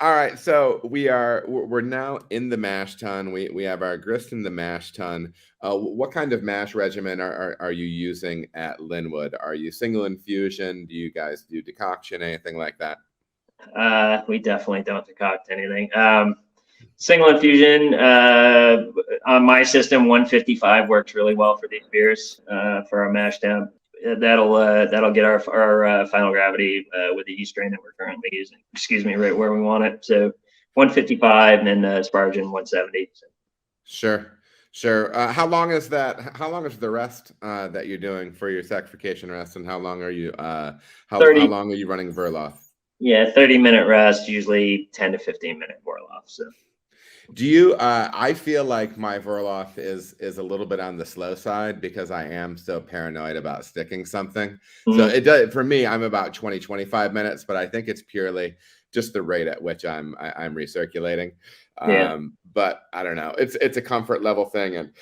All right, so we're now in the mash tun. We have our grist in the mash tun. What kind of mash regimen are you using at Lynnwood? Are you single infusion? Do you guys do decoction, anything like that? We definitely don't decoct anything. Single infusion on my system, 155 works really well for these beers for our mash temp. That'll get our final gravity with the yeast strain that we're currently using. Excuse me, right where we want it. So 155 and then Spargin 170. So. Sure, sure. How long is that? How long is the rest that you're doing for your sacrification rest, and how long are you how 30. long are you running Verloff? Yeah, 30-minute rest, usually 10 to 15-minute boil off. So. Do you? I feel like my Verloff is a little bit on the slow side because I am so paranoid about sticking something. So it does for me. I'm about 25 minutes, but I think it's purely just the rate at which I'm recirculating. Yeah. But I don't know. It's a comfort level thing, and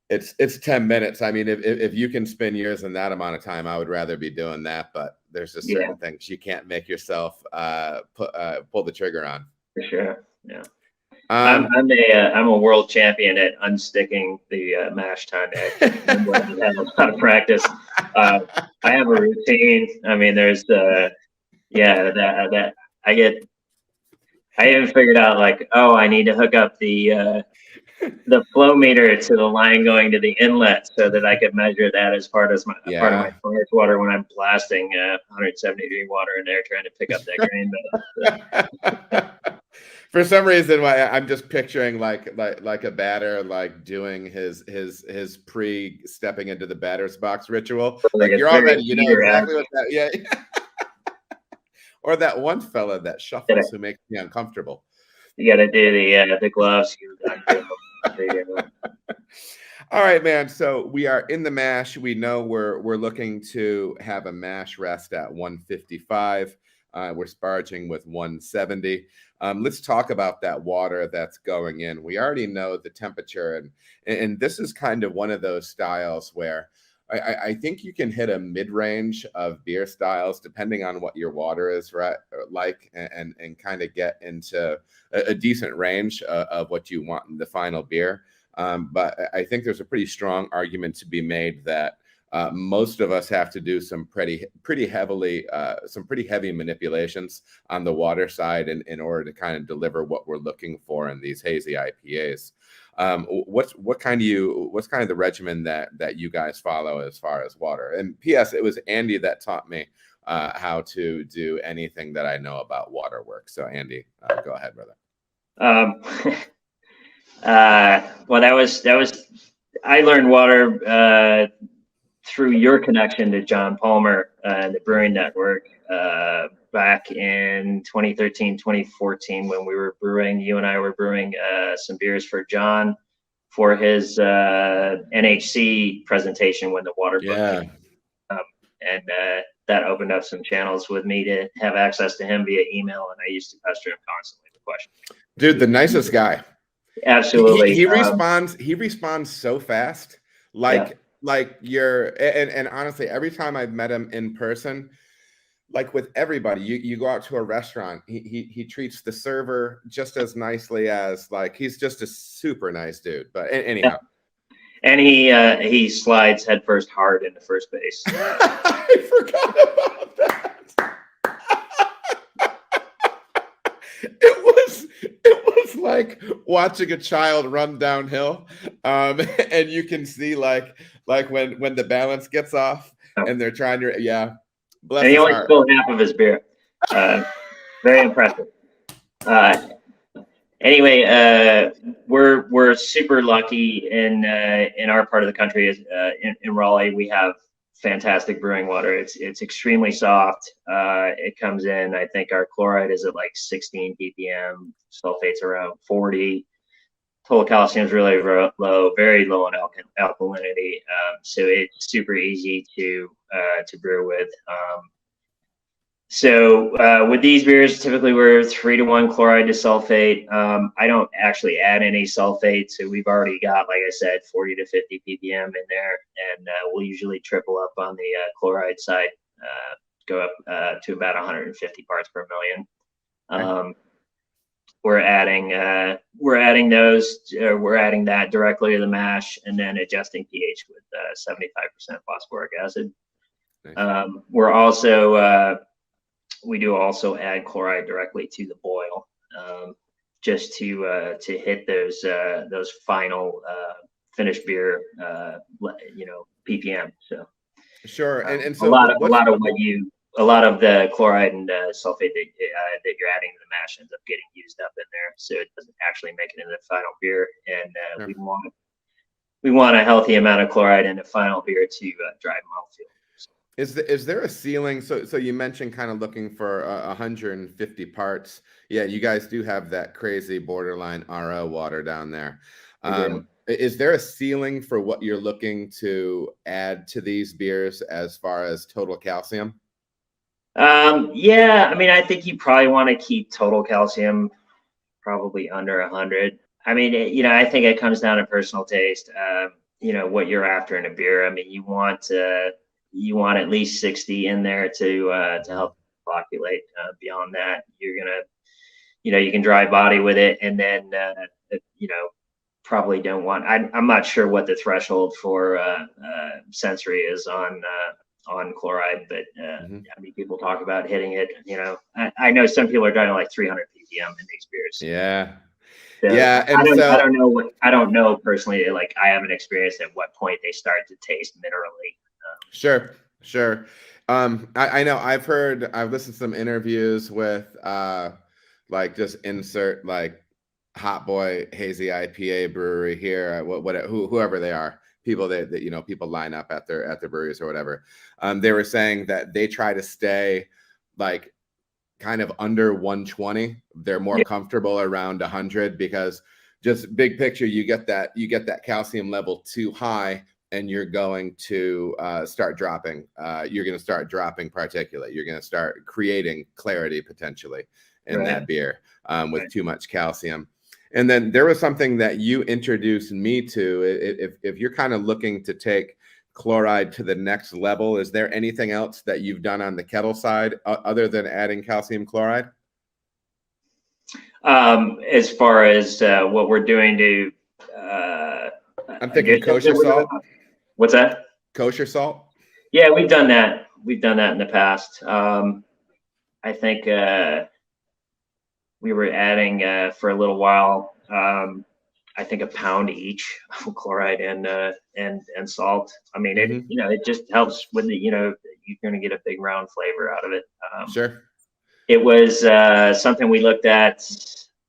it's 10 minutes. I mean, if you can spin yours in that amount of time, I would rather be doing that. But there's just certain things you can't make yourself pull the trigger on. For sure. Yeah. I'm a world champion at unsticking the mash tun. I have a lot of practice. I have a routine. I mean, there's that I even figured out like, oh, I need to hook up the flow meter to the line going to the inlet so that I could measure that as part of my furnace water when I'm blasting 170-degree water in there trying to pick up that grain. For some reason, I'm just picturing like a batter like doing his pre-stepping into the batter's box ritual. Like you're already, you know exactly what that. Yeah. Or that one fella that shuffles who makes me uncomfortable. You got to do the gloves. All right, man. So we are in the mash. We know we're looking to have a mash rest at 155. We're sparging with 170. Let's talk about that water that's going in. We already know the temperature, and this is kind of one of those styles where I think you can hit a mid-range of beer styles depending on what your water is like, and kind of get into a decent range of what you want in the final beer. But I think there's a pretty strong argument to be made that most of us have to do some pretty heavy manipulations on the water side in order to kind of deliver what we're looking for in these hazy IPAs. What's kind of the regimen that you guys follow as far as water? And P.S. It was Andy that taught me how to do anything that I know about water work. So Andy, go ahead, brother. Well, that was I learned water through your connection to John Palmer and the Brewing Network back in 2013, 2014 when we were brewing. You and I were brewing some beers for John for his NHC presentation when the water book came. And that opened up some channels with me to have access to him via email, and I used to pester him constantly with questions. Dude, the nicest guy. Absolutely. He responds so fast. Like and honestly, every time I've met him in person, like with everybody, you go out to a restaurant, he treats the server just as nicely as like he's just a super nice dude. But anyhow. And he slides headfirst hard into first base. I forgot about that. It was like watching a child run downhill, and you can see like when the balance gets off and they're trying to bless and he his only heart. spilled half of his beer. Very impressive. Anyway, we're super lucky in our part of the country. In Raleigh, we have fantastic brewing water. It's extremely soft. It comes in. I think our chloride is at like 16 ppm. Sulfate's around 40. Total calcium is really low, very low in alkalinity. So it's super easy to brew with. So with these beers, typically we're 3-to-1 chloride to sulfate. I don't actually add any sulfate, so we've already got, like I said, 40 to 50 ppm in there, and we'll usually triple up on the chloride side, go up to about 150 parts per million. we're adding that directly to the mash, and then adjusting pH with 75% phosphoric acid. Nice. We're also we do also add chloride directly to the boil, just to hit those final finished beer, ppm. So Sure. And a so lot what's of the chloride and sulfate that you're adding to the mash ends up getting used up in there, so it doesn't actually make it into the final beer. And sure. we want a healthy amount of chloride in the final beer to drive mouthfeel. Is there a ceiling? So you mentioned kind of looking for 150 parts. Yeah, you guys do have that crazy borderline RO water down there. Is there a ceiling for what you're looking to add to these beers as far as total calcium? Yeah, I mean, I think you probably want to keep total calcium probably under 100. I mean, I think it comes down to personal taste. What you're after in a beer. I mean, you want at least 60 in there to help populate. Beyond that, you're gonna, you can dry body with it, and then probably don't want. I'm not sure what the threshold for sensory is on chloride, but I mean, people talk about hitting it. I know some people are driving like 300 ppm in these beers. Yeah. So Yeah, and I don't know personally. Like, I haven't experienced at what point they start to taste minerally. Sure. I know I've listened to some interviews with like just insert like Hot Boy Hazy IPA brewery here, whoever they are, people that people line up at their breweries or whatever. They were saying that they try to stay like kind of under 120. They're more comfortable around 100 because just big picture, you get that calcium level too high, and you're going to start dropping. You're going to start dropping particulate. You're going to start creating clarity potentially in that beer with too much calcium. And then there was something that you introduced me to. If you're kind of looking to take chloride to the next level, is there anything else that you've done on the kettle side other than adding calcium chloride? As far as what we're doing to, I'm thinking kosher salt. What's that? Kosher salt? Yeah, we've done that. We've done that in the past. I think we were adding for a little while. I think a pound each of chloride and salt. I mean, it just helps with the, you're going to get a big round flavor out of it. Sure. It was something we looked at,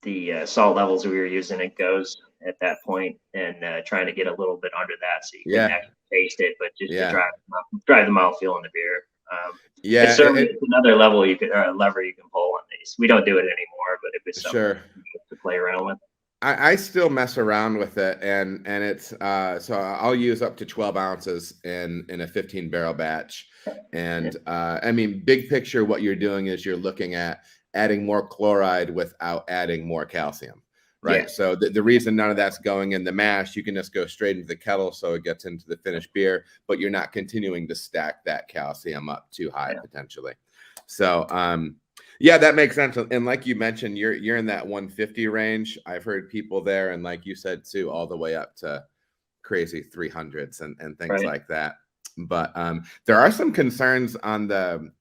the salt levels we were using at Goes at that point, and trying to get a little bit under that so you can actually taste it, but just to drive the mouthfeel in the beer. It's certainly another lever you can pull on these. We don't do it anymore, but if it's something to play around with. I still mess around with it, and it's so I'll use up to 12 ounces in a 15 barrel batch. And I mean, big picture, what you're doing is you're looking at adding more chloride without adding more calcium, right? Yeah. So the reason none of that's going in the mash, you can just go straight into the kettle so it gets into the finished beer, but you're not continuing to stack that calcium up too high potentially. So yeah, that makes sense. And like you mentioned, you're in that 150 range. I've heard people there, and like you said too, all the way up to crazy 300s and things like that. But there are some concerns on the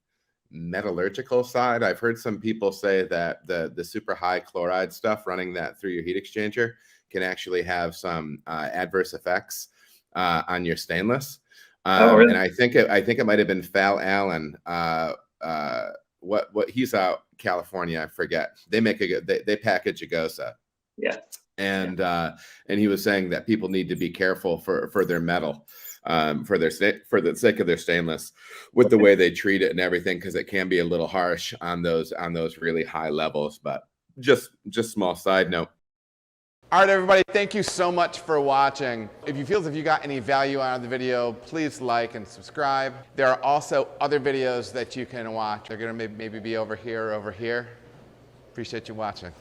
metallurgical side. I've heard some people say that the super high chloride stuff, running that through your heat exchanger, can actually have some adverse effects on your stainless. Really? And I think it might have been Fal Allen. What he's out California, I forget. They make they package a Gosa. Yeah. And he was saying that people need to be careful for their metal, for the sake of their stainless, with the way they treat it and everything, because it can be a little harsh on those really high levels. But just small side note. All right, everybody, thank you so much for watching. If you feel as if you got any value out of the video, please like and subscribe. There are also other videos that you can watch. They're going to maybe be over here or over here. Appreciate you watching.